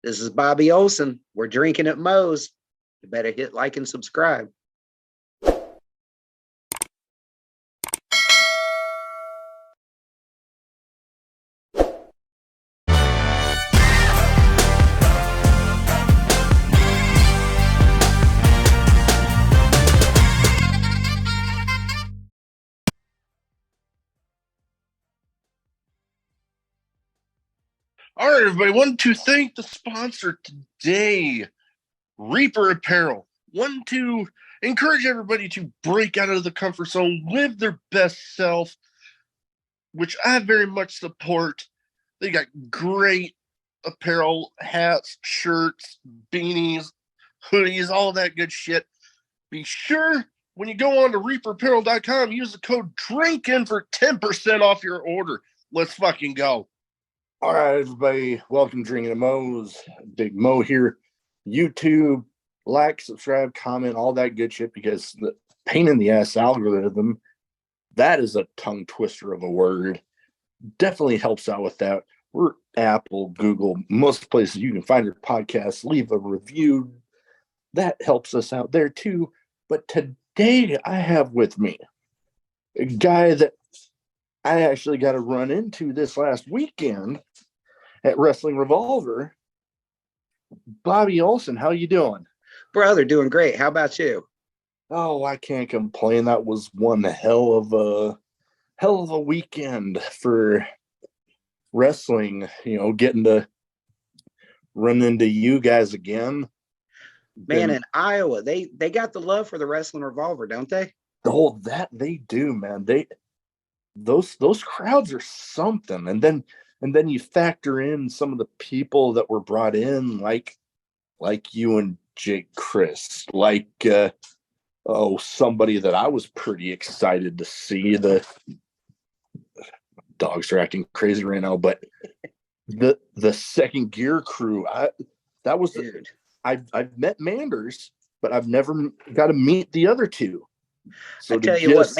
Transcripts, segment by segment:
This is Bobby Olsen. We're drinking at Moe's. You better hit like and subscribe. All right, everybody. Want to thank the sponsor today, Reaper Apparel. Want to encourage everybody to break out of the comfort zone, live their best self, which I very much support. They got great apparel, hats, shirts, beanies, hoodies, all that good shit. Be sure when you go on to reaperapparel.com, use the code DRINKIN for 10% off your order. Let's fucking go. All right, everybody. Welcome to Drinkin' at Moe's. Big Mo here. YouTube, like, subscribe, comment, all that good shit, because the pain in the ass algorithm, that is a tongue twister of a word. Definitely helps out with that. We're Apple, Google, most places you can find your podcast. Leave a review. That helps us out there too. But today I have with me a guy that I actually got to run into this last weekend at Wrestling Revolver. Bobby Olsen, how you doing? Brother, doing great. How about you? Oh, I can't complain. That was one hell of a weekend for wrestling. You know, getting to run into you guys again. Man, in Iowa, they got the love for the Wrestling Revolver, don't they? Oh, that they do, man. Those crowds are something. And then you factor in some of the people that were brought in, like you and Crist, like somebody that I was pretty excited to see. The dogs are acting crazy right now, but the second gear crew, I've met Manders, but I've never got to meet the other two. So I tell you what,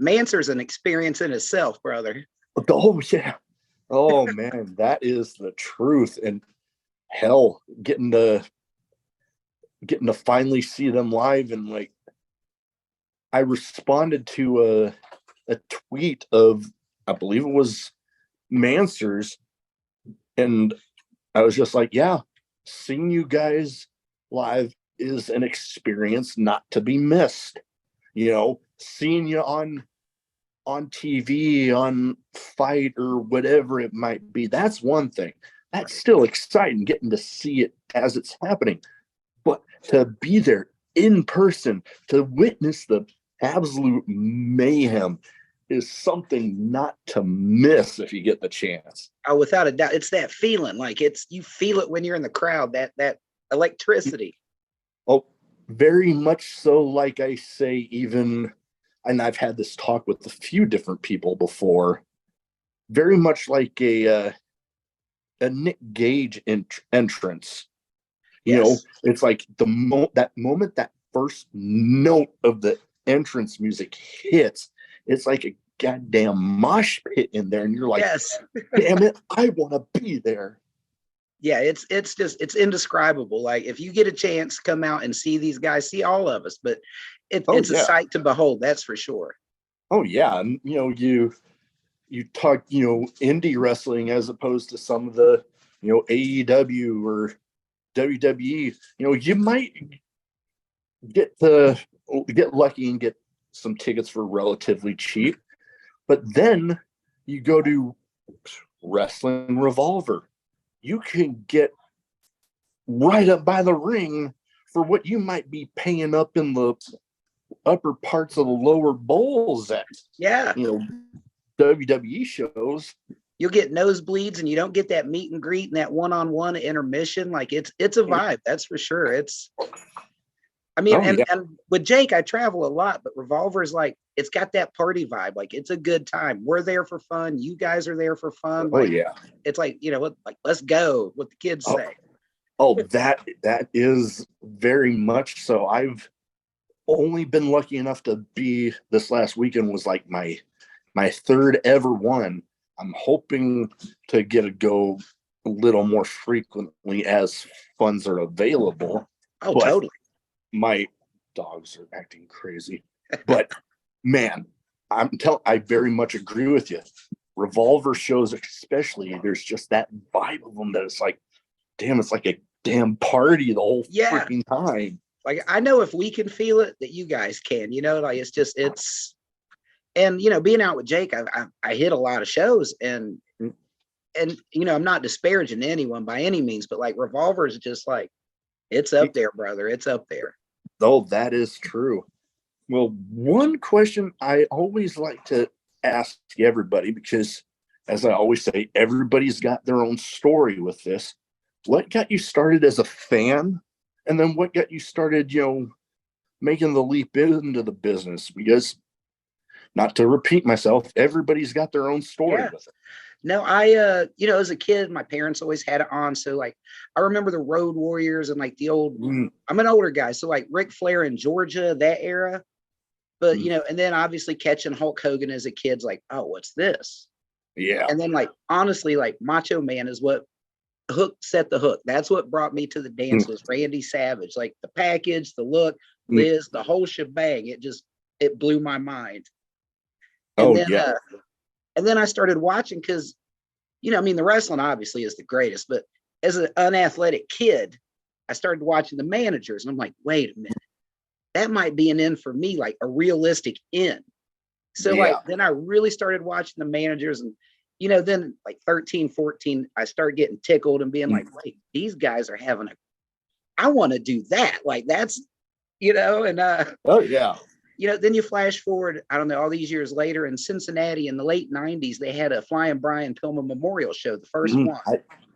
Mansur's an experience in itself, brother. Oh yeah. Oh man, that is the truth. And hell, getting to finally see them live, and like I responded to a tweet of, I believe it was Mansur's, and I was just like, yeah, seeing you guys live is an experience not to be missed. You know, seeing you on TV, on Fight or whatever it might be, that's one thing. That's still exciting, getting to see it as it's happening. But to be there in person, to witness the absolute mayhem, is something not to miss if you get the chance. Oh, without a doubt. It's that feeling. Like you feel it when you're in the crowd, that electricity. Oh, very much so. Like I say, even, and I've had this talk with a few different people before, very much like a Nick Gage entrance. You know, it's like that moment, that first note of the entrance music hits, it's like a goddamn mosh pit in there, and you're like, yes. Damn it, I want to be there. Yeah, it's indescribable. Like, if you get a chance, come out and see these guys, see all of us. But it's a sight to behold, that's for sure. Oh yeah, and you know, you talk, indie wrestling as opposed to some of the, AEW or WWE. You might get lucky and get some tickets for relatively cheap, but then you go to Wrestling Revolver, you can get right up by the ring for what you might be paying up in the upper parts of the lower bowls at WWE shows. You'll get nosebleeds, and you don't get that meet and greet and that one-on-one intermission. Like, it's a vibe, that's for sure. And with Jake, I travel a lot, but Revolver is like, it's got that party vibe. Like, it's a good time. We're there for fun. You guys are there for fun. Like, it's like, like, let's go, what the kids say. That is very much so. I've only been lucky enough to be, this last weekend was like my third ever one. I'm hoping to get a go a little more frequently as funds are available. Oh, totally. My dogs are acting crazy. But man, I very much agree with you. Revolver shows, especially, there's just that vibe of them that it's like, damn, it's like a damn party the whole freaking time. Like, I know if we can feel it, that you guys can, like and being out with Jake, I hit a lot of shows, and I'm not disparaging anyone by any means, but like Revolver is just like, it's up there, brother. It's up there. Oh, that is true. Well, one question I always like to ask everybody, because as I always say, everybody's got their own story with this. What got you started as a fan? And then what got you started, making the leap into the business? Because, not to repeat myself, everybody's got their own story with it. No, I, as a kid, my parents always had it on. So like, I remember the Road Warriors and like the old, I'm an older guy. So like Ric Flair in Georgia, that era. But, and then obviously catching Hulk Hogan as a kid's like, oh, what's this? Yeah. And then like, honestly, like Macho Man is what set the hook. That's what brought me to the dance was Randy Savage. Like the package, the look, Liz, the whole shebang. It blew my mind. And and then I started watching because, the wrestling obviously is the greatest, but as an unathletic kid, I started watching the managers and I'm like, wait a minute, that might be an in for me, like a realistic in. So like, then I really started watching the managers and, then like 13, 14, I started getting tickled and being like, wait, these guys are I want to do that. Like that's, and, then you flash forward, I don't know, all these years later in Cincinnati in the late 90s, they had a Flying Brian Pillman Memorial Show, the first one.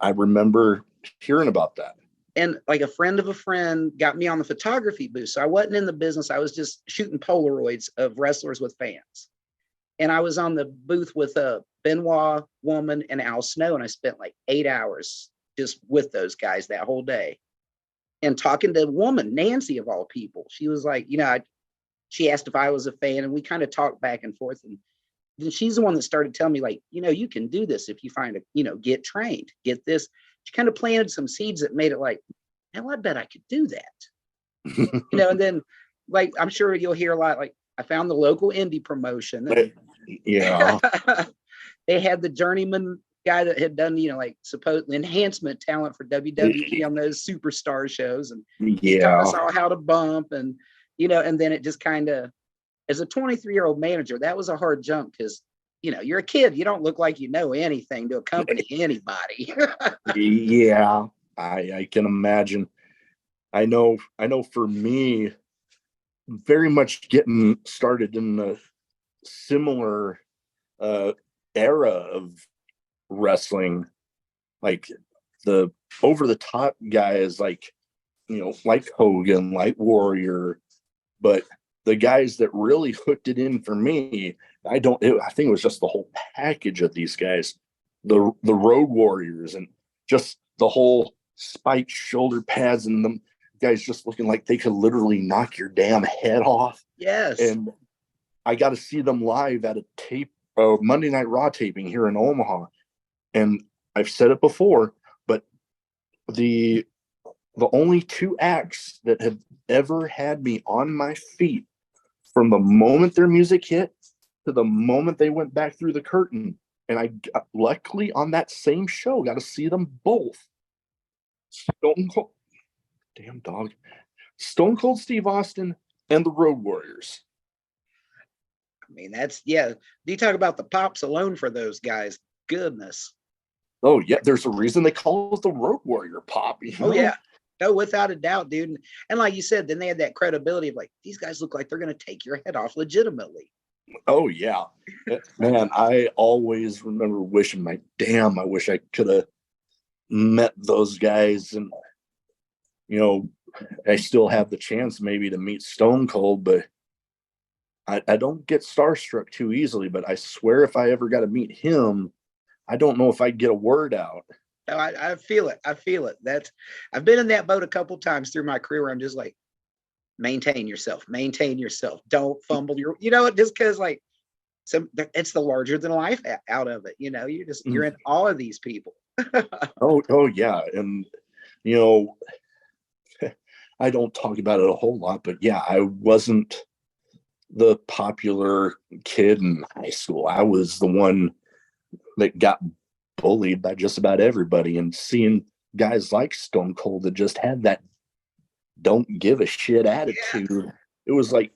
I remember hearing about that. And like a friend of a friend got me on the photography booth. So I wasn't in the business. I was just shooting Polaroids of wrestlers with fans. And I was on the booth with a Benoit, Woman, and Al Snow. And I spent like 8 hours just with those guys that whole day. And talking to Woman, Nancy of all people. She was like, she asked if I was a fan, and we kind of talked back and forth. And then she's the one that started telling me, like, you can do this if you find get trained, get this. She kind of planted some seeds that made it like, hell, I bet I could do that. And then, like, I'm sure you'll hear a lot, like, I found the local indie promotion. They had the journeyman guy that had done, like, supposed enhancement talent for WWE on those superstar shows. And he taught us all how to bump and, and then it just kind of, as a 23-year-old manager, that was a hard jump because, you're a kid. You don't look like you know anything to accompany anybody. I can imagine. I know for me, very much getting started in the similar era of wrestling, like the over-the-top guys like Hogan, like Warrior, but the guys that really hooked it in for me, I think it was just the whole package of these guys, the Road Warriors, and just the whole spiked shoulder pads and them guys just looking like they could literally knock your damn head off. Yes. And I got to see them live at a Monday Night Raw taping here in Omaha. And I've said it before, but the only two acts that have ever had me on my feet from the moment their music hit to the moment they went back through the curtain. And I luckily on that same show got to see them both. Stone Cold Steve Austin and the Road Warriors. I mean, you talk about the pops alone for those guys. Goodness. Oh yeah, there's a reason they call it the Road Warrior pop. Oh yeah. No, without a doubt, dude. And like you said, then they had that credibility of like, these guys look like they're going to take your head off legitimately. Oh yeah, man. I always remember wishing I wish I could have met those guys. And I still have the chance maybe to meet Stone Cold, but I don't get starstruck too easily. But I swear if I ever got to meet him, I don't know if I'd get a word out. No, I feel it. I've been in that boat a couple times through my career where I'm just like, maintain yourself. Don't fumble just because like it's the larger than life out of it. You're in awe of these people. Oh yeah. And you know, I don't talk about it a whole lot, but yeah, I wasn't the popular kid in high school. I was the one that got bullied by just about everybody. And seeing guys like Stone Cold that just had that don't give a shit attitude, it was like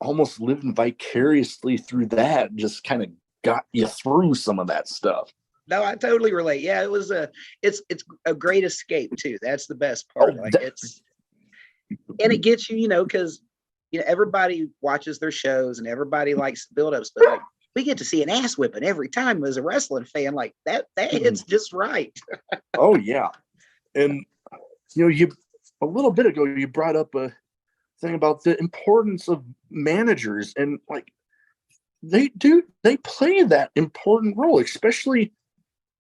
almost living vicariously through that just kind of got you through some of that stuff. No, I totally relate. Yeah, it's a great escape too. That's the best part. Oh, Like and it gets you, because everybody watches their shows and everybody likes the build-ups, but like we get to see an ass whipping every time as a wrestling fan. Like that hits just right. Oh yeah. And you a little bit ago you brought up a thing about the importance of managers, and like they play that important role, especially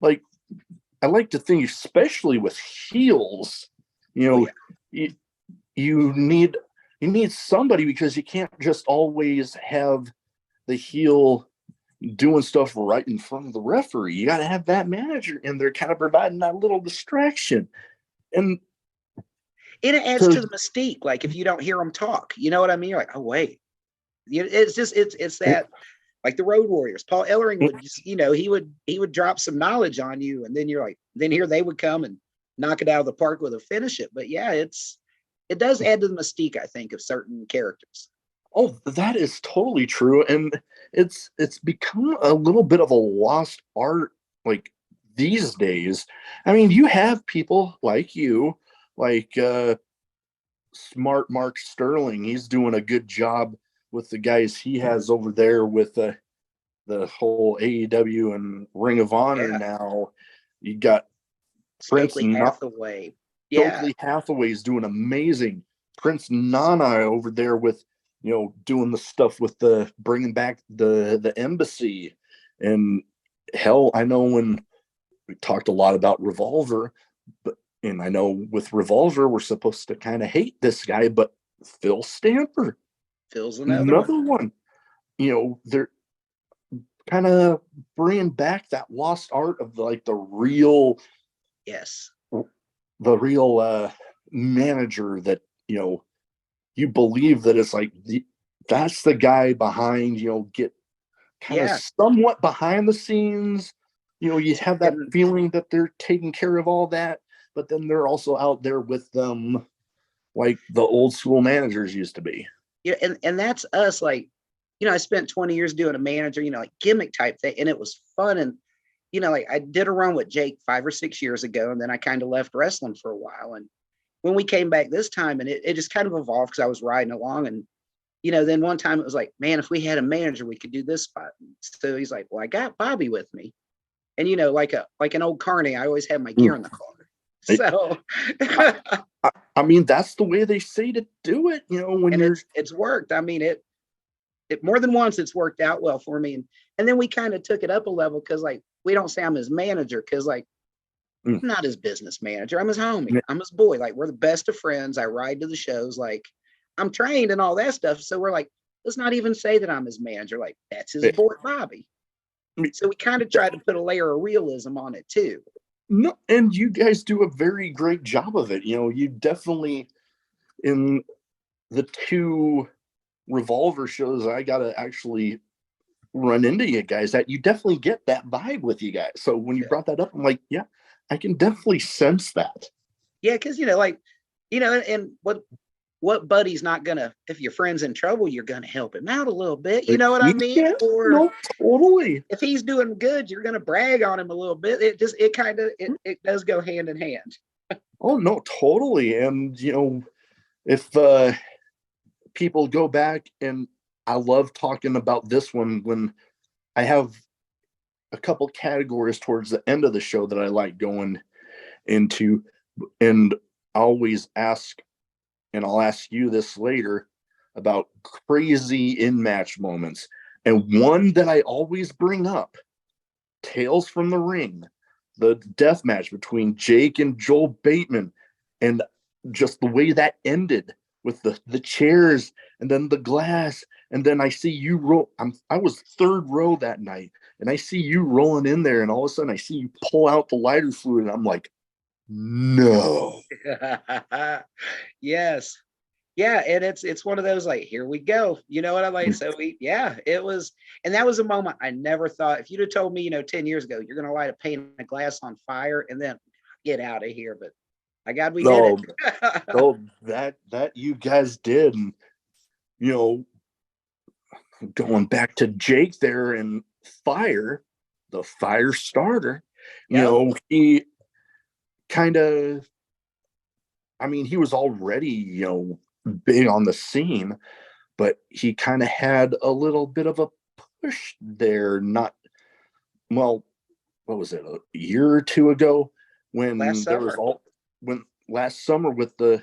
like I like to think especially with heels. You need somebody, because you can't just always have the heel doing stuff right in front of the referee. You got to have that manager in there kind of providing that little distraction. And it adds to the mystique. Like if you don't hear them talk, you know what I mean? You're like, oh wait, it's just it's that, like the Road Warriors. Paul Ellering would just, he would drop some knowledge on you, and then you're like, then here they would come and knock it out of the park with a finish it. But yeah, it does add to the mystique, I think, of certain characters. Oh, that is totally true, and it's become a little bit of a lost art like these days. I mean, you have people like you, like smart Mark Sterling. He's doing a good job with the guys he has over there with the whole AEW and Ring of Honor. Yeah. Now you got Prince Hathaway. Stokely Hathaway's doing amazing. Prince Nana over there with doing the stuff with the bringing back the embassy. And hell, I know when we talked a lot about Revolver, and I know with Revolver we're supposed to kind of hate this guy, but Phil Stamper, Phil's another one. They're kind of bringing back that lost art of the real, the real manager that you believe that it's like that's the guy behind, get kind of somewhat behind the scenes. You have that feeling that they're taking care of all that, but then they're also out there with them like the old school managers used to be. Yeah, and that's us. Like, I spent 20 years doing a manager, like gimmick type thing, and it was fun. And like I did a run with Jake 5 or 6 years ago, and then I kind of left wrestling for a while. And when we came back this time, and it just kind of evolved because I was riding along, and then one time it was like, man, if we had a manager, we could do this spot. So he's like, well, I got Bobby with me, and like an old carny, I always had my gear in the car. So I mean, that's the way they say to do it, when it's worked. I mean, it more than once it's worked out well for me. And then we kind of took it up a level, because like we don't say I'm his manager, because like I'm not his business manager. I'm his homie. I'm his boy. Like we're the best of friends. I ride to the shows. Like I'm trained and all that stuff. So we're like, let's not even say that I'm his manager. Like that's his boy Bobby. So we kind of tried to put a layer of realism on it too. No, and you guys do a very great job of it. You definitely, in the 2 Revolver shows I got to actually run into you guys, that you definitely get that vibe with you guys. So when you brought that up, I'm like, yeah, I can definitely sense that. Yeah, because and what buddy's not gonna, if your friend's in trouble, you're gonna help him out a little bit. You know what I mean? Yeah, or totally. If he's doing good, you're gonna brag on him a little bit. It does go hand in hand. Oh no, totally. And if people go back, and I love talking about this one when I have a couple categories towards the end of the show that I like going into, and I always ask, and I'll ask you this later, about crazy in-match moments. And one that I always bring up, Tales from the Ring, the death match between Jake and Joel Bateman, and just the way that ended with the chairs and then the glass. And then I see you roll. I was 3rd row that night, and I see you rolling in there, and all of a sudden I see you pull out the lighter fluid, and I'm like, no. Yes. Yeah, and it's one of those like, here we go. You know what I like? So it was, and that was a moment I never thought. If you'd have told me, 10 years ago, you're gonna light a pane of glass on fire and then get out of here. But by God, we did it. Oh, that you guys did. And going back to Jake there and the fire starter, he kind of, he was already, big on the scene, but he kind of had a little bit of a push there. Not, well, what was it, a year or two ago when last summer with the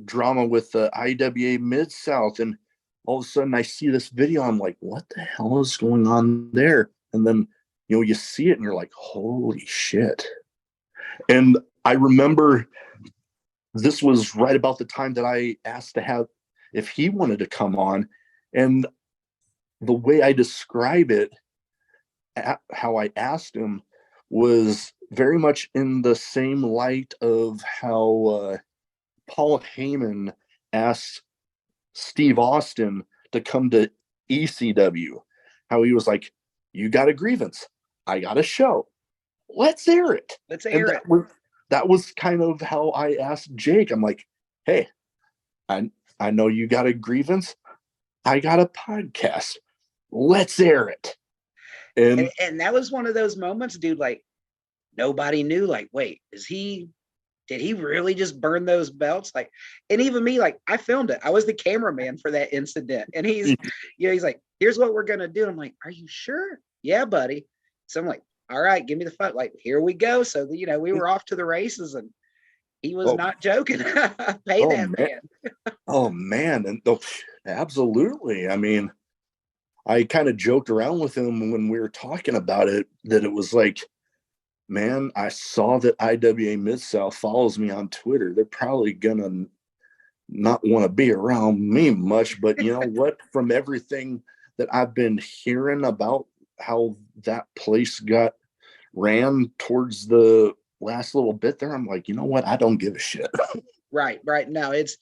drama with the IWA Mid-South, and all of a sudden I see this video, I'm like, what the hell is going on there? And then you see it and you're like, holy shit. And I remember this was right about the time that I asked if he wanted to come on, and the way I describe it, how I asked him, was very much in the same light of how Paul Heyman asked Steve Austin to come to ECW. How he was like, you got a grievance, I got a show, let's air it. That was kind of how I asked Jake. I'm like, hey, I know you got a grievance, I got a podcast, let's air it. And that was one of those moments, dude, like nobody knew, like, wait, did he really just burn those belts? Like, and even me, like, I filmed it. I was the cameraman for that incident. And he's like, here's what we're going to do. I'm like, are you sure? Yeah, buddy. So I'm like, all right, give me the phone. Like, here we go. So, we were off to the races, and he was not joking. Pay that man. Oh, man. And absolutely. I kind of joked around with him when we were talking about it, that it was like, man, I saw that IWA Mid-South follows me on Twitter. They're probably gonna not want to be around me much, but you know what? From everything that I've been hearing about how that place got ran towards the last little bit there, I'm like, you know what? I don't give a shit. Right. No, it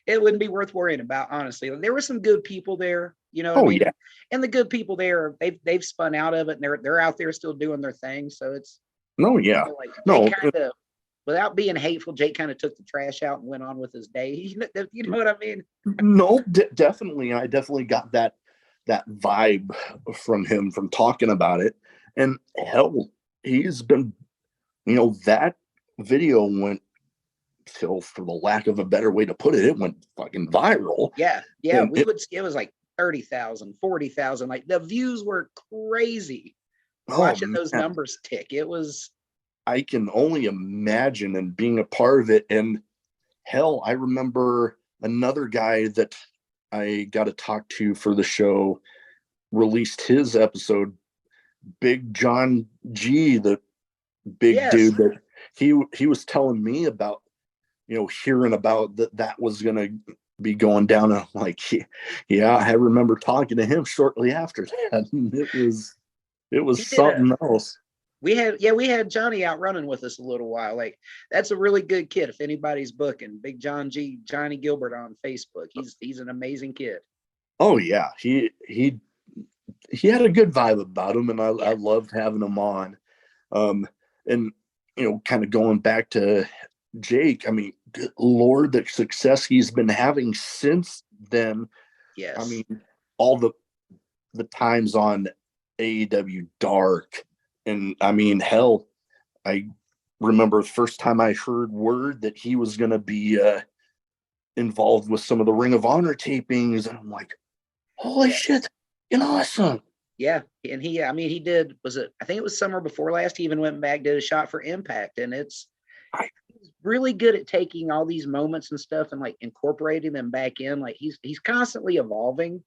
wouldn't be worth worrying about, honestly. There were some good people there, what I mean? Yeah. And the good people there, they've spun out of it, and they're out there still doing their thing. So it's without being hateful, Jake kind of took the trash out and went on with his day. You know what I mean? No, definitely. I definitely got that vibe from him, from talking about it. And hell, he's been, that video went, for the lack of a better way to put it, it went fucking viral. Yeah. It was like 30,000, 40,000. Like, the views were crazy. Watching those numbers tick, I can only imagine, and being a part of it. And hell, I remember another guy that I got to talk to for the show released his episode, Big John G, the big dude that he was telling me about, hearing about that was going to be going down. And I'm like, yeah, I remember talking to him shortly after that. And it was something else. We had Johnny out running with us a little while. Like, that's a really good kid. If anybody's booking, Big John G, Johnny Gilbert on Facebook, he's an amazing kid. Oh yeah, he had a good vibe about him, and I loved having him on. And kind of going back to Jake, good Lord, the success he's been having since then. Yes. All the times on AEW Dark. And hell, I remember the first time I heard word that he was going to be involved with some of the Ring of Honor tapings, and I'm like, holy shit, awesome. Yeah, and he did. I think it was summer before last. He even went back, did a shot for Impact, and he's really good at taking all these moments and stuff and like incorporating them back in. Like, he's constantly evolving,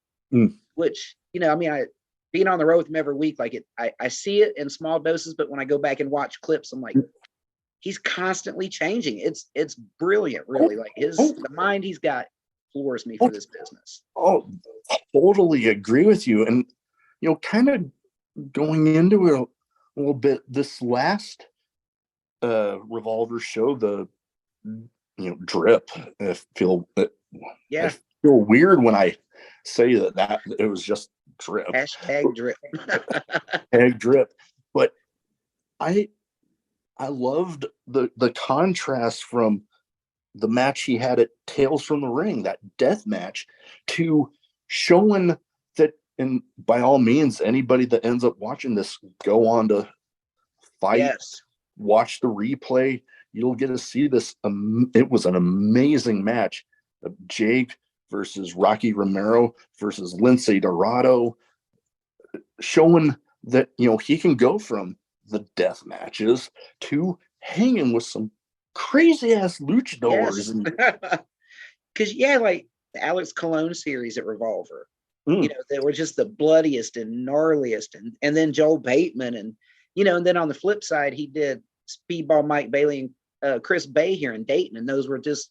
which being on the road with him every week, like I see it in small doses, but when I go back and watch clips, I'm like, he's constantly changing. It's brilliant, really. Like, the mind he's got floors me for this business. Oh, totally agree with you. And kind of going into it a little bit, this last Revolver show, the drip. Yeah. I feel weird when I say that it was just drip. Hashtag drip. Egg drip. But I loved the contrast from the match he had at Tales from the Ring, that death match, to showing that, and by all means, anybody that ends up watching this, go on to fight, Yes. watch the replay. You'll get to see this. It was an amazing match of Jake versus Rocky Romero versus Lince Dorado, showing that, he can go from the death matches to hanging with some crazy ass luchadors. Yes. Because like the Alex Cologne series at Revolver, they were just the bloodiest and gnarliest, and then Joel Bateman, and and then on the flip side, he did Speedball Mike Bailey and Chris Bay here in Dayton, and those were just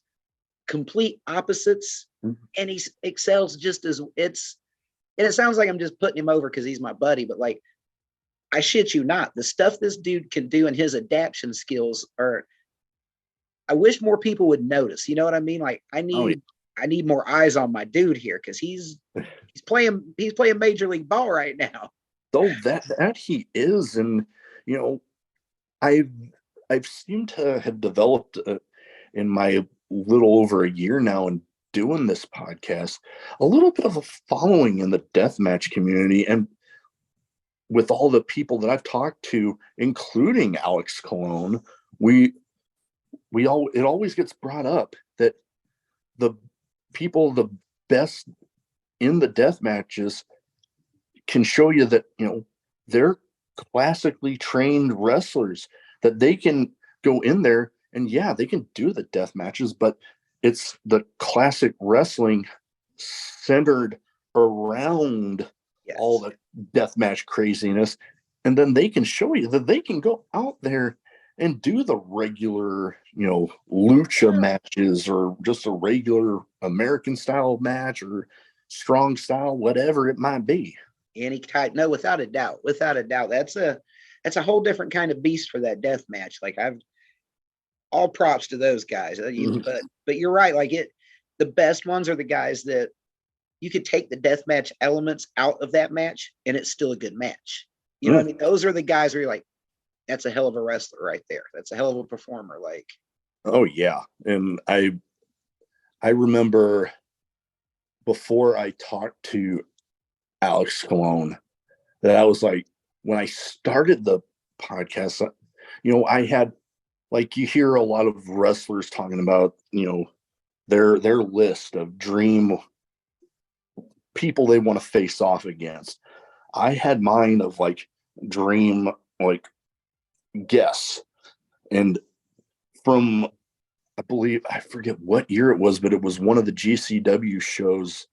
complete opposites. And he excels just as and it sounds like I'm just putting him over because he's my buddy, but like, I shit you not, the stuff this dude can do and his adaptation skills are, I wish more people would notice. You know what I mean? Like, I need more eyes on my dude here, because he's playing Major League Ball right now. So that he is, and I've seemed to have developed in my little over a year now and doing this podcast, a little bit of a following in the deathmatch community, and with all the people that I've talked to, including Alex Cologne, it always gets brought up that the people the best in the death matches can show you that they're classically trained wrestlers, that they can go in there and they can do the death matches, but it's the classic wrestling centered around all the death match craziness, and then they can show you that they can go out there and do the regular, lucha matches, or just a regular American style match, or strong style, whatever it might be. Any type, no, without a doubt, that's a whole different kind of beast for that death match. Like, all props to those guys. But you're right. Like, the best ones are the guys that you could take the death match elements out of that match and it's still a good match. You know what I mean? Those are the guys where you're like, that's a hell of a wrestler right there. That's a hell of a performer. Like, oh yeah. And I remember before I talked to Alex Cologne, that I was like, when I started the podcast, I had, like, you hear a lot of wrestlers talking about, their list of dream people they want to face off against. I had mine of like dream, like, guess. And from, I forget what year it was, but it was one of the GCW shows.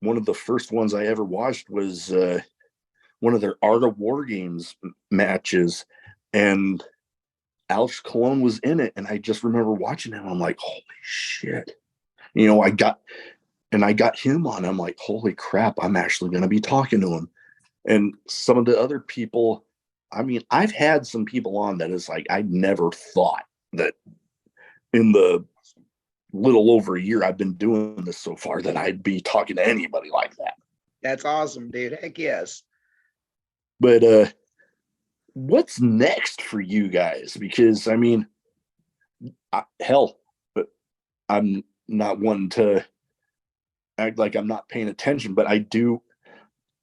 One of the first ones I ever watched was one of their Art of War Games matches, and Alex Cologne was in it. And I just remember watching him. I'm like, holy shit. I got him on. I'm like, holy crap, I'm actually going to be talking to him. And some of the other people, I mean, I've had some people on that is like, I never thought that in the little over a year I've been doing this so far that I'd be talking to anybody like that. That's awesome, dude. Heck yes. But what's next for you guys? Because I mean, but I'm not one to act like I'm not paying attention, but I do.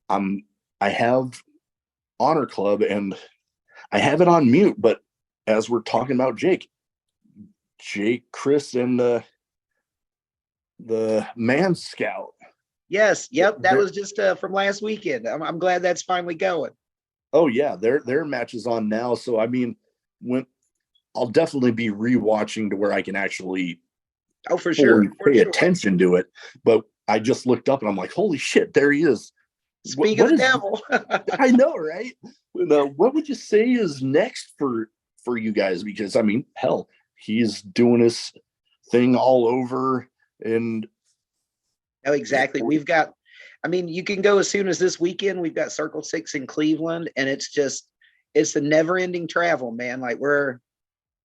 I have Honor Club and I have it on mute, but as we're talking about Jake, Crist, and the Man Scout. Yes. Yep. That was just from last weekend. I'm glad that's finally going. Oh yeah, their match is on now. So I mean, I'll definitely be rewatching to where I can actually for sure pay attention to it. But I just looked up and I'm like, holy shit, there he is. Speak of the devil. I know, right? What would you say is next for you guys? Because I mean, hell, he's doing his thing all over. And exactly. We've got, I mean, you can go as soon as this weekend. We've got Circle Six in Cleveland, and it's a never ending travel, man. Like we're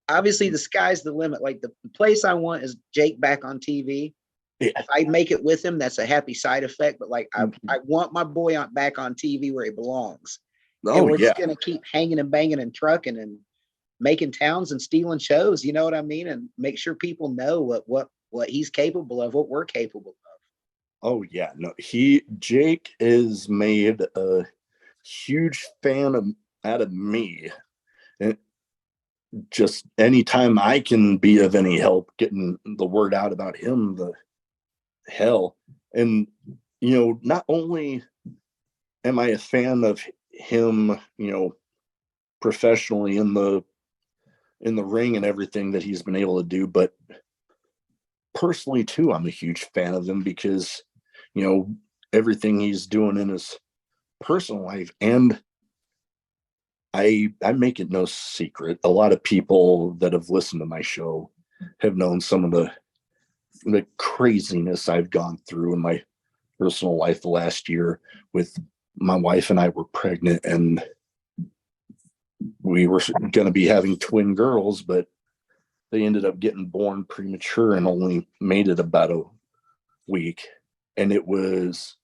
obviously the sky's the limit. Like the place I want is Jake back on TV. Yeah. If I make it with him, that's a happy side effect. But like I want my boy back on TV where he belongs. And we're just gonna keep hanging and banging and trucking and making towns and stealing shows. You know what I mean? And make sure people know what he's capable of, what we're capable of. Oh yeah, no, Jake is made a huge fan out of me, and just anytime I can be of any help getting the word out about him, the hell. And not only am I a fan of him, professionally in the ring and everything that he's been able to do, but personally too, I'm a huge fan of him because everything he's doing in his personal life. And I make it no secret, a lot of people that have listened to my show have known some of the craziness I've gone through in my personal life the last year. With my wife and I were pregnant, and we were going to be having twin girls, but they ended up getting born premature and only made it about a week. And it was,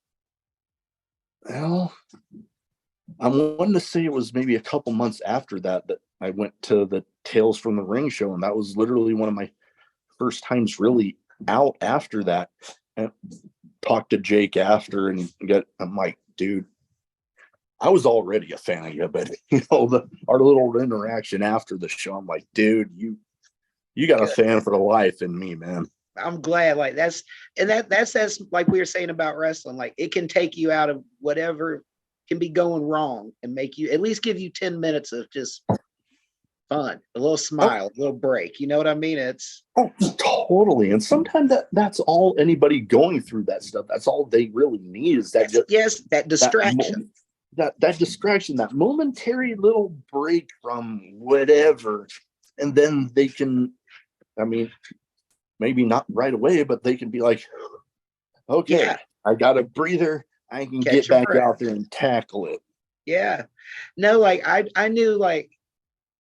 well, I'm wanting to say it was maybe a couple months after that I went to the Tales from the Ring show. And that was literally one of my first times really out after that. And talked to Jake after, and I'm like, dude, I was already a fan of you, but our little interaction after the show, I'm like, dude, you got a fan for the life in me, man. I'm glad. Like that's like we were saying about wrestling. Like it can take you out of whatever can be going wrong and make you at least give you 10 minutes of just fun, a little smile, a little break. You know what I mean? It's totally. And sometimes that's all anybody going through that stuff. That's all they really need is that. That distraction. That distraction, that momentary little break from whatever. And then they can, I mean, maybe not right away, but they can be like, okay, I got a breather. I can get back out there and tackle it. Yeah. No, like I knew, like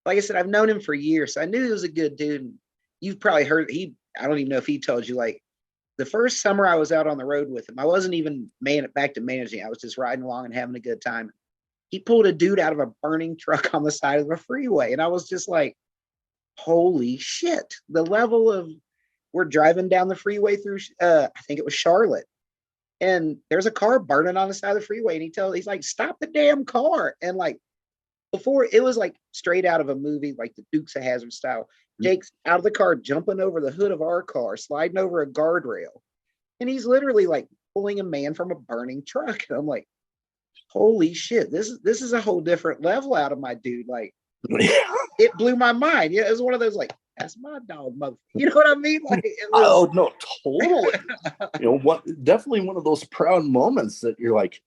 I said, I've known him for years. So I knew he was a good dude. And you've probably heard I don't even know if he told you, like the first summer I was out on the road with him, I wasn't even back to managing. I was just riding along and having a good time. He pulled a dude out of a burning truck on the side of the freeway. And I was just like, holy shit. The level of, we're driving down the freeway through, I think it was Charlotte. And there's a car burning on the side of the freeway. And he's like, stop the damn car. And like, before it was like straight out of a movie, like the Dukes of Hazzard style. Jake's out of the car, jumping over the hood of our car, sliding over a guardrail. And he's literally like pulling a man from a burning truck. And I'm like, holy shit, this is a whole different level out of my dude. Like, it blew my mind. Yeah, it was one of those like, that's my dog, mother. You know what I mean? Like, oh no, totally. Definitely one of those proud moments that you're like,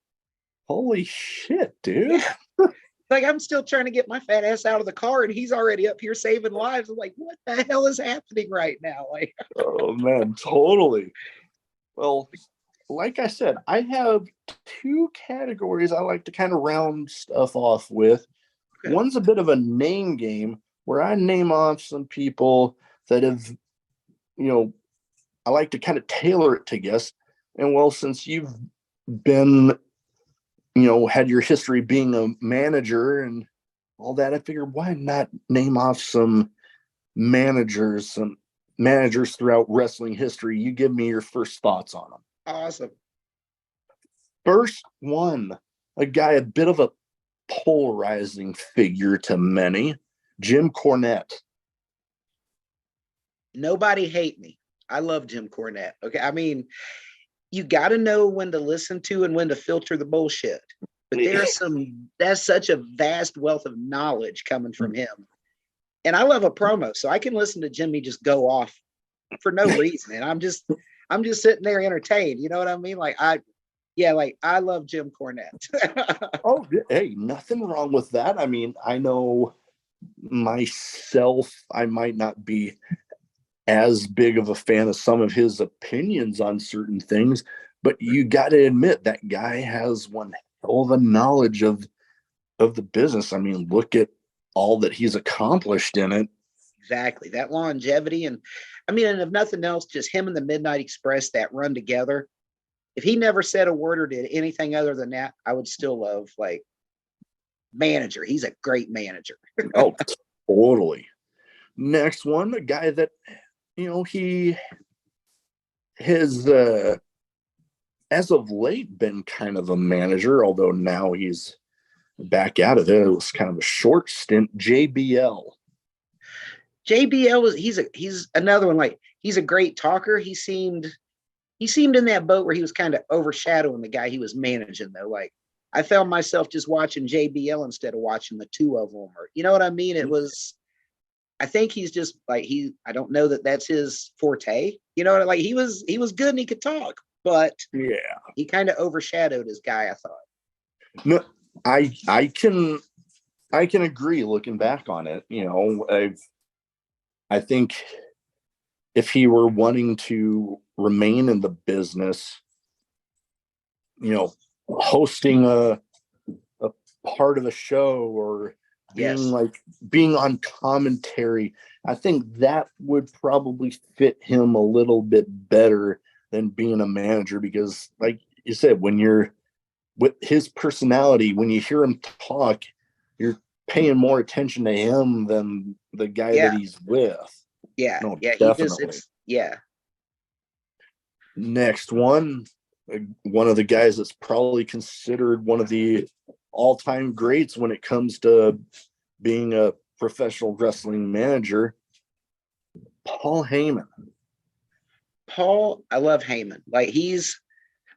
holy shit, dude. Yeah. Like I'm still trying to get my fat ass out of the car, and he's already up here saving lives. I'm like, what the hell is happening right now? Like, oh man, totally. Well, like I said, I have two categories I like to kind of round stuff off with. Okay. One's a bit of a name game where I name off some people that have, I like to kind of tailor it to guess. And well, since you've been, had your history being a manager and all that, I figured why not name off some managers throughout wrestling history. You give me your first thoughts on them. Awesome. First one, a guy, a bit of a polarizing figure to many, Jim Cornette. Nobody hate me. I love Jim Cornette. Okay. I mean, you got to know when to listen to and when to filter the bullshit. But that's such a vast wealth of knowledge coming from him. And I love a promo, so I can listen to Jimmy just go off for no reason. And I'm just sitting there entertained. You know what I mean? Like I love Jim Cornette. Oh, hey, nothing wrong with that. I mean, I know myself, I might not be as big of a fan of some of his opinions on certain things, But you got to admit that guy has one hell of a knowledge of the business. I mean, look at all that he's accomplished in it. Exactly. That longevity. And I mean, and if nothing else, just him and the Midnight Express, that run together. If he never said a word or did anything other than that, I would still love like manager. He's a great manager. Oh, totally. Next one, a guy that, he has, as of late, been kind of a manager, although now he's back out of it. It was kind of a short stint. JBL. JBL he's another one. Like, he's a great talker. He seemed in that boat where he was kind of overshadowing the guy he was managing, though. Like, I found myself just watching JBL instead of watching the two of them, or you know what I mean? It was, I think he's just like, I don't know that that's his forte. You know, like he was good and he could talk, but Yeah, he kind of overshadowed his guy, I thought. no, I can agree looking back on it. I think if he were wanting to remain in the business, hosting a part of a show or being on commentary, I think that would probably fit him a little bit better than being a manager, because like you said, when you're with his personality, when you hear him talk, you're paying more attention to him than the guy that he's with. Yeah. No, yeah. definitely. Yeah. Next one of the guys that's probably considered one of the all-time greats when it comes to being a professional wrestling manager, Paul Heyman. I love Heyman. Like,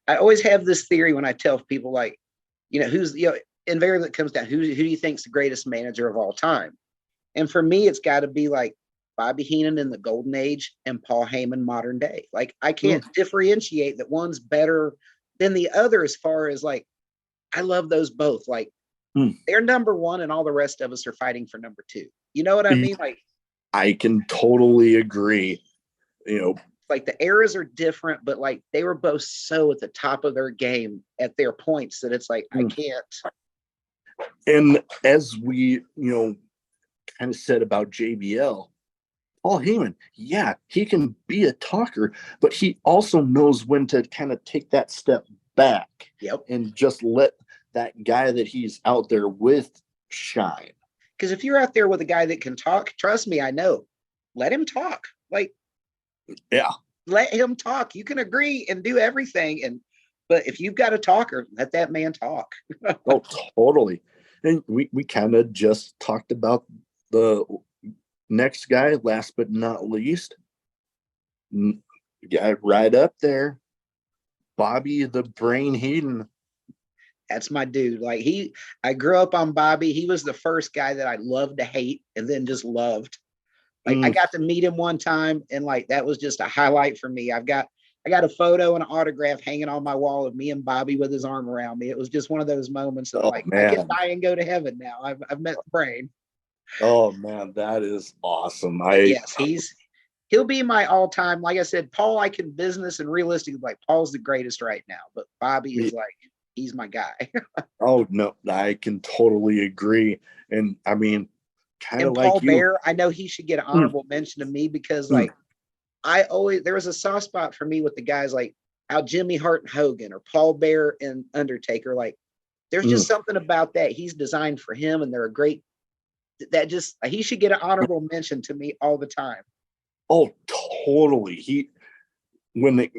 I always have this theory when I tell people, like, who's, invariably it comes down, who do you think's the greatest manager of all time? And for me, it's got to be like Bobby Heenan in the golden age and Paul Heyman modern day. Like, I can't differentiate that one's better than the other as far as, like, I love those both. Like, they're number one and all the rest of us are fighting for number two. You know what I mean? Like, I can totally agree. Like, the eras are different, but like they were both so at the top of their game at their points that it's like, I can't. And as we, kind of said about JBL, Paul Heyman, yeah, he can be a talker, but he also knows when to kind of take that step back and just let that guy that he's out there with shine. Because if you're out there with a guy that can talk, trust me, I know, let him talk. Like, let him talk. You can agree and do everything. But if you've got a talker, let that man talk. Oh, totally. And we kind of just talked about the next guy, last but not least, guy right up there, Bobby the Brain Heenan. That's my dude. Like, I grew up on Bobby. He was the first guy that I loved to hate and then just loved. Like, I got to meet him one time, and like, that was just a highlight for me. I got a photo and an autograph hanging on my wall of me and Bobby with his arm around me. It was just one of those moments of I can die and go to heaven now. I've met the Brain. Oh man, that is awesome. Yes, he'll be my all-time. Like I said, Paul, I can business and realistically, like, Paul's the greatest right now, but Bobby is like, he's my guy. Oh no, I can totally agree. And I mean, kind of like Paul Bear, I know he should get an honorable mention to me because like, there was a soft spot for me with the guys like how Jimmy Hart and Hogan, or Paul Bear and Undertaker. Like, there's just something about that. He's designed for him, and they're a great. He should get an honorable mention to me all the time. Oh, totally. When it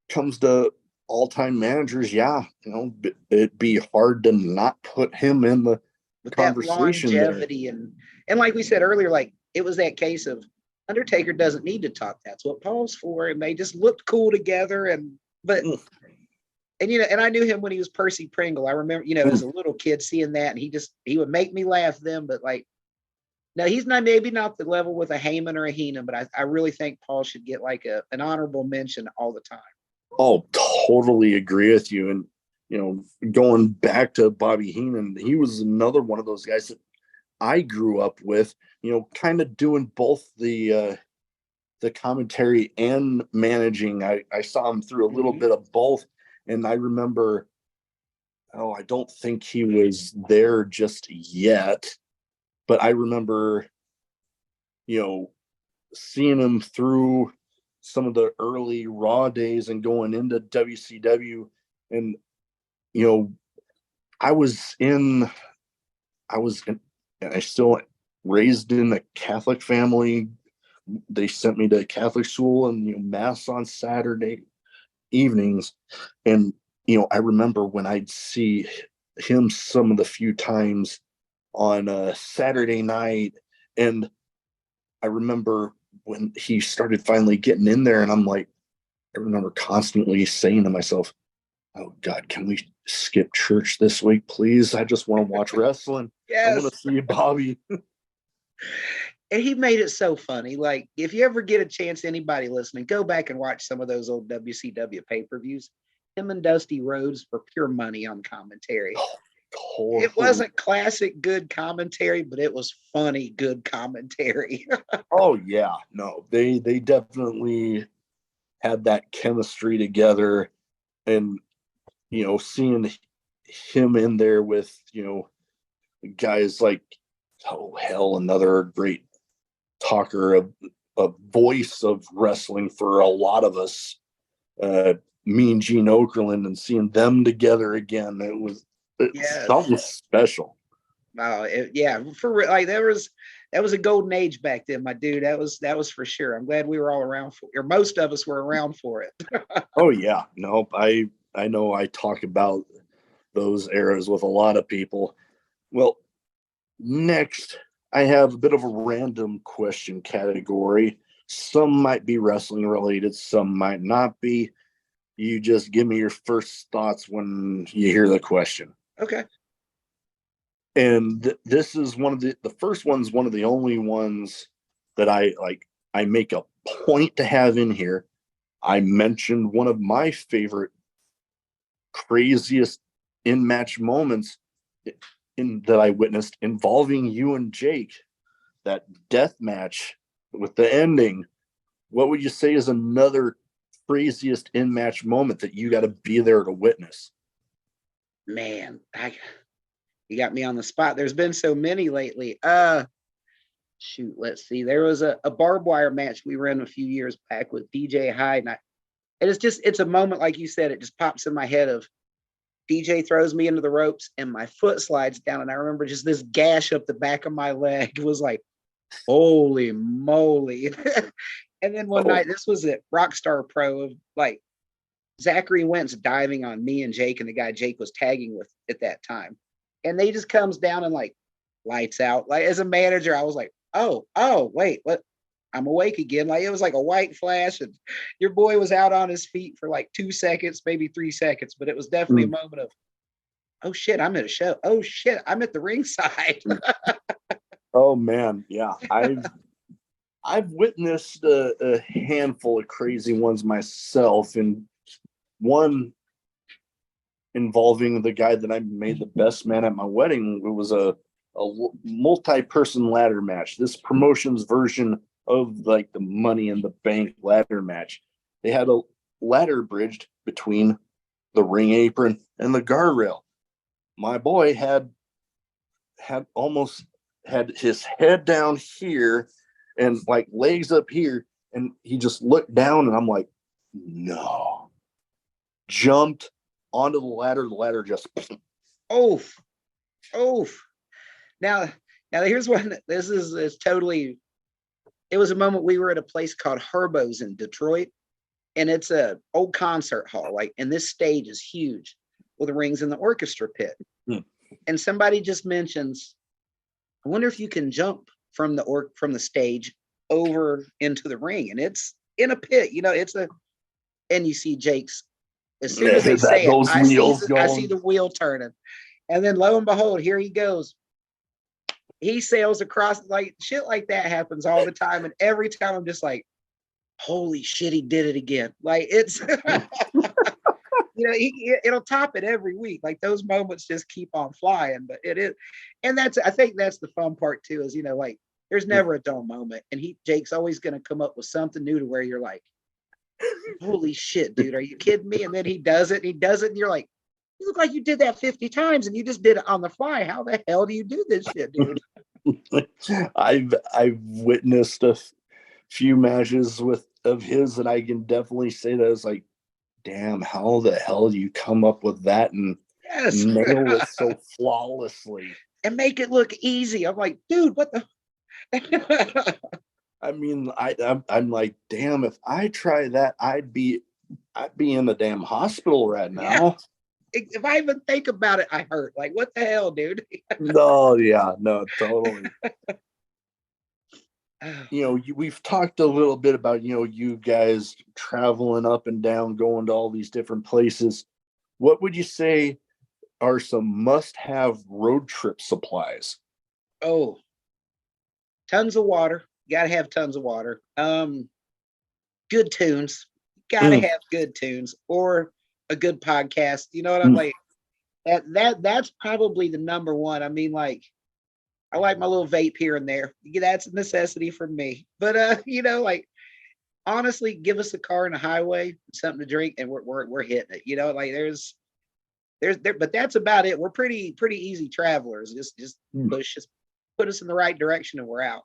comes to all-time managers, it'd be hard to not put him in the with conversation. That longevity and like we said earlier, like, it was that case of Undertaker doesn't need to talk. That's what Paul's for, and they just looked cool together. And I knew him when he was Percy Pringle. I remember, as a little kid seeing that, and he would make me laugh then. But like, no, he's maybe not the level with a Heyman or a Heenan, but I really think Paul should get like an honorable mention all the time. Oh, totally agree with you. And going back to Bobby Heenan, he was another one of those guys that I grew up with, kind of doing both the commentary and managing. I saw him through a little bit of both. And I remember, I don't think he was there just yet, but I remember, seeing him through some of the early Raw days and going into WCW. And, I still raised in a Catholic family. They sent me to Catholic school and, mass on Saturday evenings. And, I remember when I'd see him some of the few times on a Saturday night. And I remember when he started finally getting in there, and I remember constantly saying to myself, oh God, can we skip church this week, please? I just want to watch wrestling. Yes. I want to see Bobby. And he made it so funny. Like, if you ever get a chance, anybody listening, go back and watch some of those old WCW pay-per-views. Him and Dusty Rhodes for pure money on commentary. Totally. It wasn't classic good commentary, but it was funny good commentary. Oh yeah, no, they definitely had that chemistry together. And seeing him in there with guys like, oh hell, another great talker, a voice of wrestling for a lot of us, me and Gene Okerlund, and seeing them together again, it was something special. Oh, for real. Like, that was a golden age back then, my dude. That was for sure. I'm glad we were all around for, or most of us were around for it. Oh yeah, no, I know I talk about those eras with a lot of people. Well, next I have a bit of a random question category. Some might be wrestling related, some might not be. You just give me your first thoughts when you hear the question. Okay. And this is one of the first one's one of the only ones that I make a point to have in here. I mentioned one of my favorite, craziest in-match moments that I witnessed involving you and Jake, that death match with the ending. What would you say is another craziest in-match moment that you got to be there to witness? Man, you got me on the spot. There's been so many lately. Shoot, let's see. There was a barbed wire match we ran a few years back with DJ Hyde, and it's a moment, like you said, it just pops in my head of DJ throws me into the ropes and my foot slides down, and I remember just this gash up the back of my leg. It was like, holy moly. And then one night, this was at Rockstar Pro, of like Zachary Wentz diving on me and Jake and the guy Jake was tagging with at that time. And they just comes down and like lights out. Like, as a manager, I was like, oh, wait, what? I'm awake again. Like, it was like a white flash, and your boy was out on his feet for like 2 seconds, maybe 3 seconds, but it was definitely a moment of, oh shit, I'm at a show. Oh shit, I'm at the ringside. Oh man, yeah. I've witnessed a handful of crazy ones myself, and one involving the guy that I made the best man at my wedding. It was a multi-person ladder match. This promotion's version of like the Money in the Bank ladder match. They had a ladder bridged between the ring apron and the guardrail. My boy had almost had his head down here and like legs up here, and he just looked down, and I'm like, no. Jumped onto the ladder just Oof. Now here's one. This is totally. It was a moment we were at a place called Herbo's in Detroit, and it's a old concert hall. Like, and this stage is huge. Well, the ring's in the orchestra pit, and somebody just mentions, I wonder if you can jump from the stage over into the ring, and it's in a pit. And you see Jake's. As soon as they say it, I see the wheel turning, and then lo and behold, here he goes. He sails across. Like, shit like that happens all the time, and every time I'm just like, holy shit, he did it again. Like, it's it'll top it every week. Like, those moments just keep on flying. But it is, and I think that's the fun part too, is like, there's never a dull moment, and Jake's always going to come up with something new to where you're like, Holy shit, dude, are you kidding me? And then he does it, and you're like, you look like you did that 50 times and you just did it on the fly. How the hell do you do this shit, dude? I've witnessed a few matches of his, and I can definitely say that it's like, damn, how the hell do you come up with that and Yes. nail it so flawlessly? And make it look easy. I'm like, dude, what the I mean, I'm like, damn, if I try that, I'd be in the damn hospital right yeah. now. If I even think about it, I hurt. Like, what the hell, dude? No, yeah, no, totally. We've talked a little bit about, you guys traveling up and down, going to all these different places. What would you say are some must-have road trip supplies? Oh, tons of water. Gotta have tons of water. Good tunes. Gotta have good tunes or a good podcast. You know what I'm like? That's probably the number one. I mean, like, I like my little vape here and there. That's a necessity for me. But like, honestly, give us a car and a highway, something to drink, and we're hitting it. Like there's but that's about it. We're pretty easy travelers. Just put us in the right direction and we're out.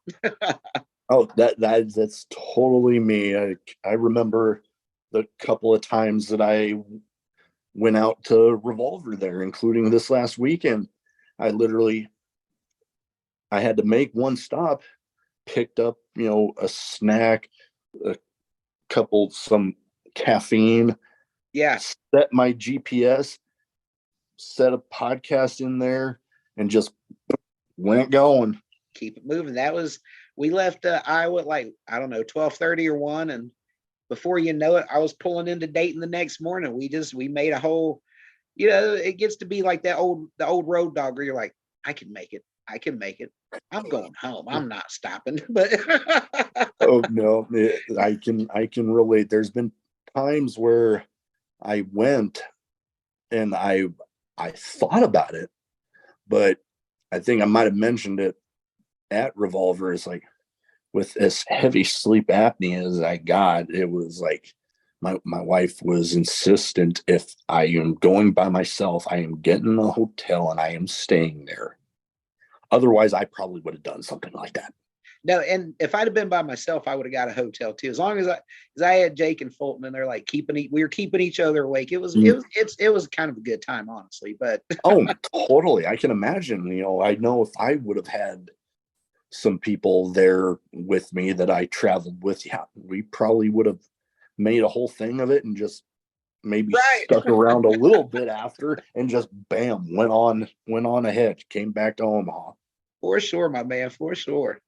Oh, that's totally me. I remember the couple of times that I went out to Revolver there, including this last weekend. I had to make one stop, picked up, a snack, some caffeine. Yeah. Set my GPS, set a podcast in there, and just went going. Keep it moving. We left Iowa at like, I don't know, 12:30 or 1, and before you know it, I was pulling into Dayton the next morning. We made a whole, it gets to be like the old road dog where you're like, I can make it. I'm going home. I'm not stopping. But oh no, I can relate. There's been times where I went and I thought about it, but I think I might have mentioned it at Revolver. Is like, with as heavy sleep apnea as I got, it was like my wife was insistent, if I am going by myself, I am getting a hotel and I am staying there. Otherwise, I probably would have done something like that. No, and if I'd have been by myself, I would have got a hotel too. As long as I had Jake and Fulton, and they're like we were keeping each other awake. It was kind of a good time, honestly. But oh, totally, I can imagine. I know if I would have had some people there with me that I traveled with, yeah, we probably would have made a whole thing of it and just maybe stuck around a little bit after and just bam, went on ahead, came back to Omaha. For sure, my man, for sure.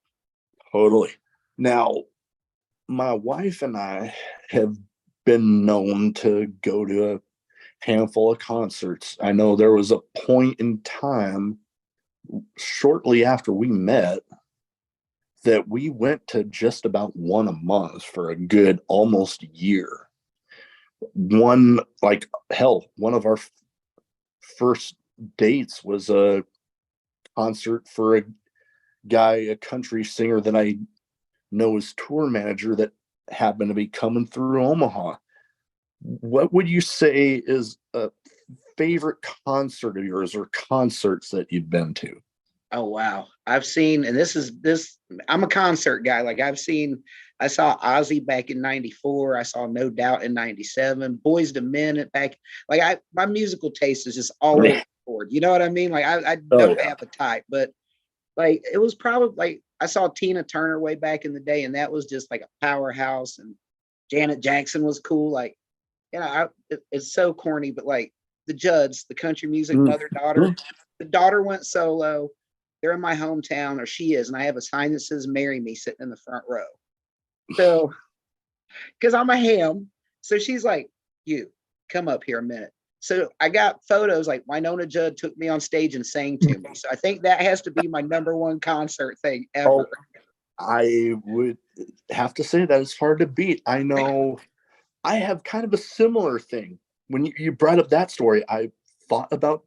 Totally. Now, my wife and I have been known to go to a handful of concerts. I know there was a point in time shortly after we met that we went to just about one a month for a good almost year. One of our first dates was a concert for a country singer that I know is tour manager that happened to be coming through Omaha. What would you say is a favorite concert of yours or concerts that you've been to? Oh, wow. I've seen, and I'm a concert guy. Like I saw Ozzy back in 94. I saw No Doubt in 97, Boys to Men back. Like my musical taste is just all over the board. You know what I mean? Like I don't have a type, but like, it was probably like, I saw Tina Turner way back in the day, and that was just like a powerhouse, and Janet Jackson was cool. Like, it's so corny, but like the Judds, the country music mother-daughter, the daughter went solo. They're in my hometown, or she is, and I have a sign that says "Marry Me" sitting in the front row. So, because I'm a ham, so she's like, "You come up here a minute." So I got photos. Like Winona Judd took me on stage and sang to me. So I think that has to be my number one concert thing ever. Oh, I would have to say that it's hard to beat. I know I have kind of a similar thing. When you brought up that story, I thought about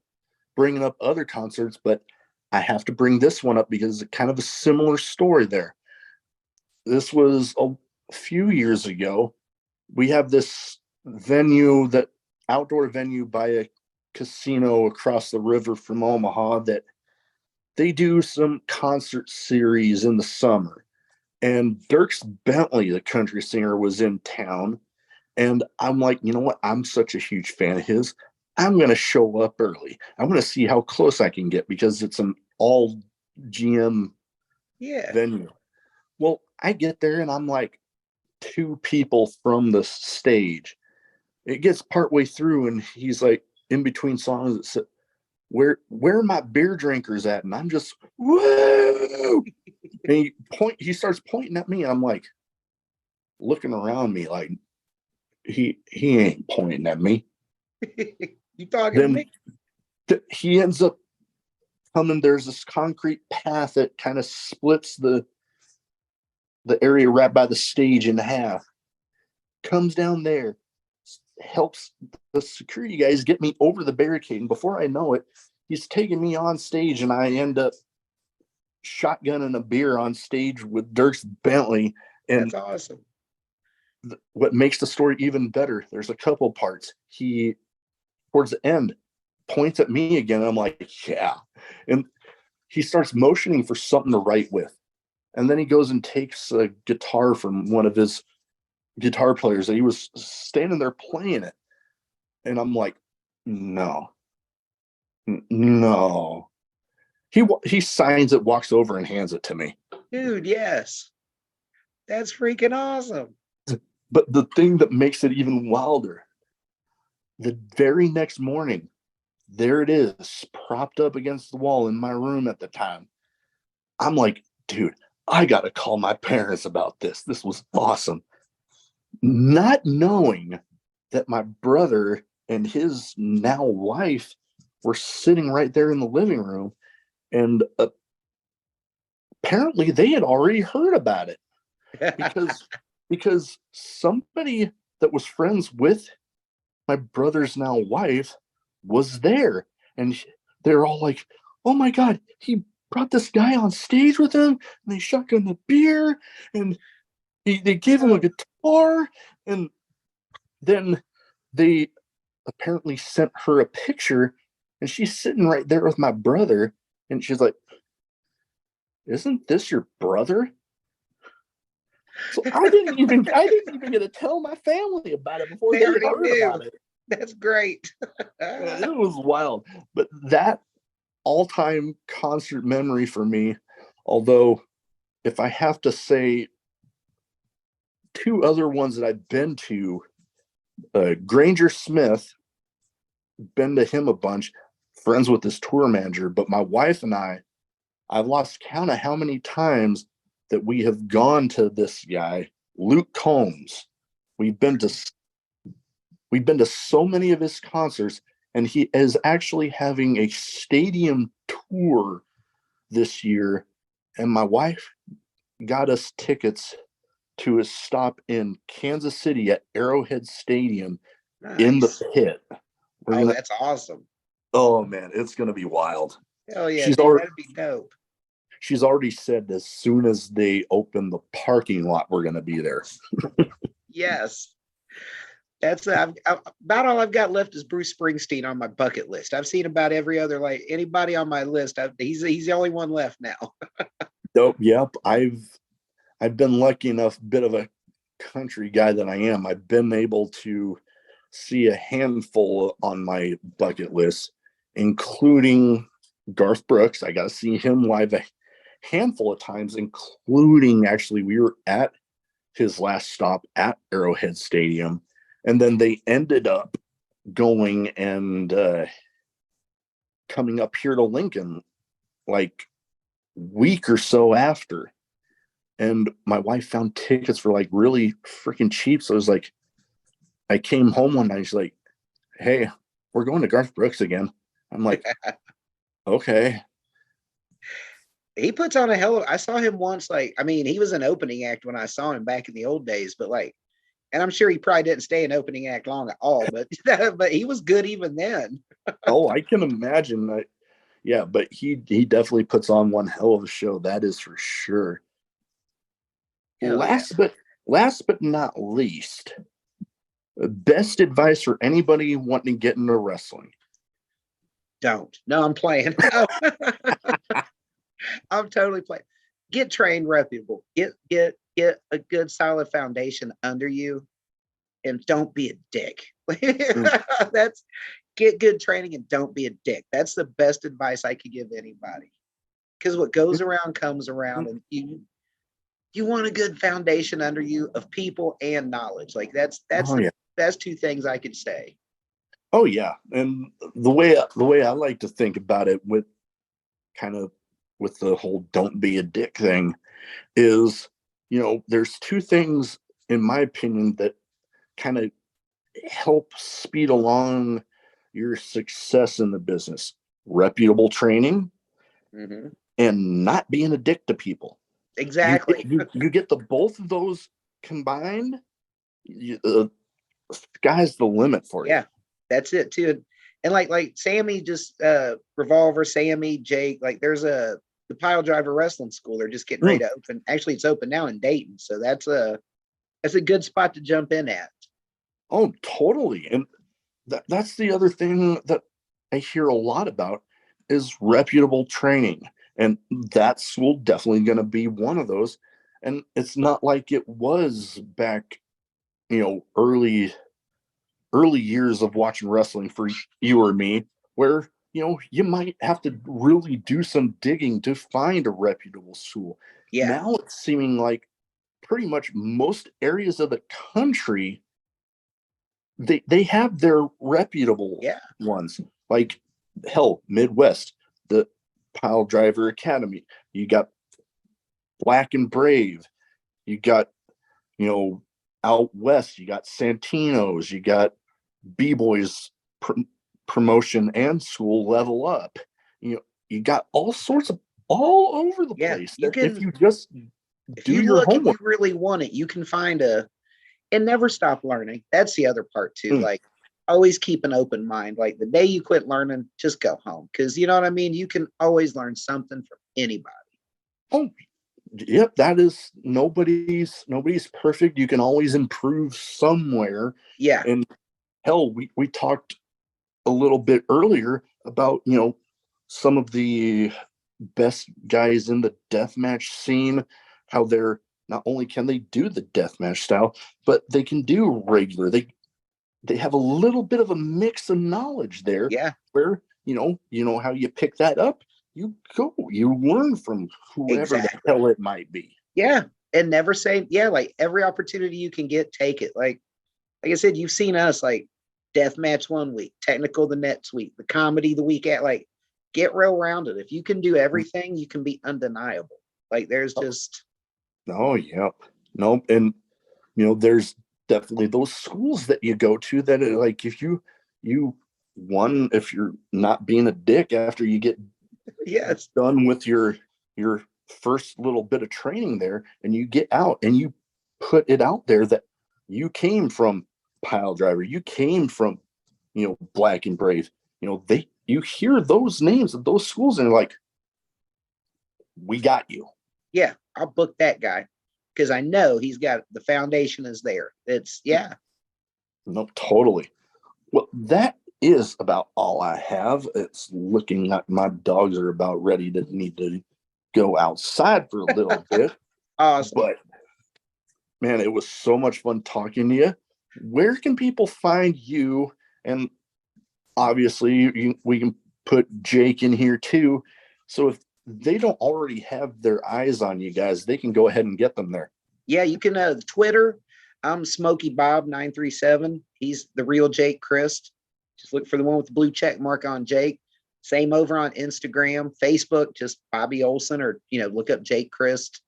bringing up other concerts, but I have to bring this one up because it's kind of a similar story there. This was a few years ago. we have this venue, that outdoor venue by a casino across the river from Omaha, that they do some concert series in the summer. And Dierks Bentley, the country singer, was in town. And I'm like, you know what? I'm such a huge fan of his. I'm going to show up early. I want to see how close I can get because it's an all GM venue. Well, I get there and I'm like 2 people from the stage. It gets partway through and he's like, in between songs, it said, where are my beer drinkers at? And I'm just, whoa. And he starts pointing at me. I'm like looking around me like he ain't pointing at me. You talking to me? He ends up coming. There's this concrete path that kind of splits the area right by the stage in half. Comes down there, helps the security guys get me over the barricade. And before I know it, he's taking me on stage, and I end up shotgunning a beer on stage with Dierks Bentley. And that's awesome. What makes the story even better, there's a couple parts. He, towards the end, points at me again. I'm like, yeah. And he starts motioning for something to write with. And then he goes and takes a guitar from one of his guitar players that he was standing there playing it. And I'm like, no. He signs it, walks over and hands it to me. Dude, yes. That's freaking awesome. But the thing that makes it even wilder, the very next morning, there it is, propped up against the wall in my room at the time. I'm like, dude, I got to call my parents about this. This was awesome. Not knowing that my brother and his now wife were sitting right there in the living room. And apparently they had already heard about it because somebody that was friends with my brother's now wife was there. And they're all like, oh my God, he brought this guy on stage with him and they shotgunned the beer and they gave him a guitar. And then they apparently sent her a picture and she's sitting right there with my brother. And she's like, isn't this your brother? So I didn't even get to tell my family about it before they heard about it. That's great. It was wild. But that all-time concert memory for me, although if I have to say 2 other ones that I've been to, Granger Smith, been to him a bunch, friends with his tour manager, but my wife and I've lost count of how many times that we have gone to this guy, Luke Combs. We've been to so many of his concerts, and he is actually having a stadium tour this year. And my wife got us tickets to his stop in Kansas City at Arrowhead Stadium. Nice. In the pit. That's awesome. Oh man, it's gonna be wild. Hell yeah, that'd be dope. She's already said as soon as they open the parking lot, we're gonna be there. Yes. That's about all I've got left is Bruce Springsteen on my bucket list. I've seen about every other, like anybody on my list. He's the only one left now. Nope. Yep. I've been lucky enough, bit of a country guy that I am. I've been able to see a handful on my bucket list, including Garth Brooks. I got to see him live a handful of times, including actually we were at his last stop at Arrowhead Stadium. And then they ended up going and coming up here to Lincoln like week or so after. And my wife found tickets for like really freaking cheap. So it was like, I came home one night. She's like, hey, we're going to Garth Brooks again. I'm like, okay. He puts on a hell of, I saw him once, like, I mean, he was an opening act when I saw him back in the old days, but like, and I'm sure he probably didn't stay an opening act long at all, but but he was good even then. Oh, I can imagine. Yeah, but he definitely puts on one hell of a show. That is for sure. Last but not least, best advice for anybody wanting to get into wrestling. Don't. No, I'm playing. I'm totally playing. Get trained reputable. Get a good solid foundation under you, and don't be a dick. That's get good training and don't be a dick. That's the best advice I could give anybody. Because what goes around comes around, and you want a good foundation under you of people and knowledge. Like that's the best two things I could say. Oh yeah, and the way I like to think about it with the whole "don't be a dick" thing is, there's two things in my opinion that kind of help speed along your success in the business: reputable training and not being a dick to people. Exactly. You get the both of those combined, sky's the limit for you. Yeah, that's it too. And like Sammy, just Revolver, Sammy, Jake, like there's the Pile Driver Wrestling School. They're just getting ready to open. Actually, it's open now in Dayton, so that's a good spot to jump in at. Oh, totally. And that's the other thing that I hear a lot about is reputable training. And that school definitely going to be one of those. And it's not like it was back, early years of watching wrestling for you or me, where, you might have to really do some digging to find a reputable school. Yeah. Now it's seeming like pretty much most areas of the country, they have their reputable ones. Like, hell, Midwest, the Pile Driver Academy. You got Black and Brave. You got, out west, you got Santino's. You got B-Boys promotion and school Level Up. You got all sorts of all over the place. If you just do your homework, if you really want it, you can find and never stop learning. That's the other part too. Like, always keep an open mind. Like, the day you quit learning, just go home. Because you know what I mean? You can always learn something from anybody. Oh, yep. That is nobody's perfect. You can always improve somewhere. Yeah. And hell, we talked a little bit earlier about, some of the best guys in the deathmatch scene, how they're not only can they do the deathmatch style, but they can do regular. They have a little bit of a mix of knowledge there. Yeah. Where, how you pick that up, you learn from whoever the hell it might be. Yeah. And never say, like every opportunity you can get, take it. Like I said, you've seen us like deathmatch one week, technical the next week, the comedy the week at, like, get real rounded. If you can do everything, you can be undeniable. Like, there's just. Oh, yeah. Nope. And, there's definitely those schools that you go to that are like, if you if you're not being a dick after you get done with your first little bit of training there, and you get out and you put it out there that you came from Pile Driver, you came from, Black and Brave, you hear those names of those schools and you're like, we got you. Yeah, I'll book that guy because I know he's got the foundation is there. It's No, totally. Well, that is about all I have. It's looking like my dogs are about ready to need to go outside for a little bit. Awesome. But man, it was so much fun talking to you. Where can people find you? And obviously we can put Jake in here too. So if they don't already have their eyes on you guys, they can go ahead and get them there. Yeah, you can Twitter. I'm Smokey Bob 937. He's the real Jake Crist. Just look for the one with the blue check mark on Jake. Same over on Instagram, Facebook, just Bobby Olsen, or look up Jake Crist.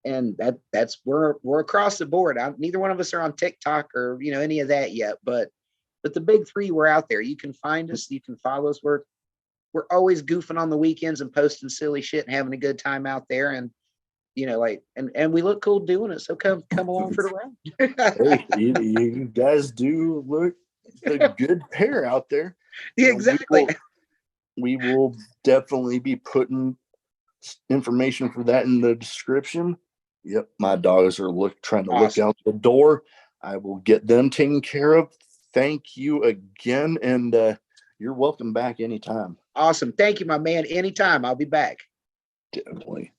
And that's we're across the board. Neither one of us are on TikTok or any of that yet, but the big three, we're out there. You can find us, you can follow us. We're always goofing on the weekends and posting silly shit and having a good time out there. And and we look cool doing it. So come along for the ride. Hey, you guys do look a good pair out there. Yeah, exactly. We will definitely be putting information for that in the description. Yep, my dogs are trying to look out the door. I will get them taken care of. thank you again, and you're welcome back anytime. Awesome. Thank you, my man. Anytime. I'll be back. Definitely.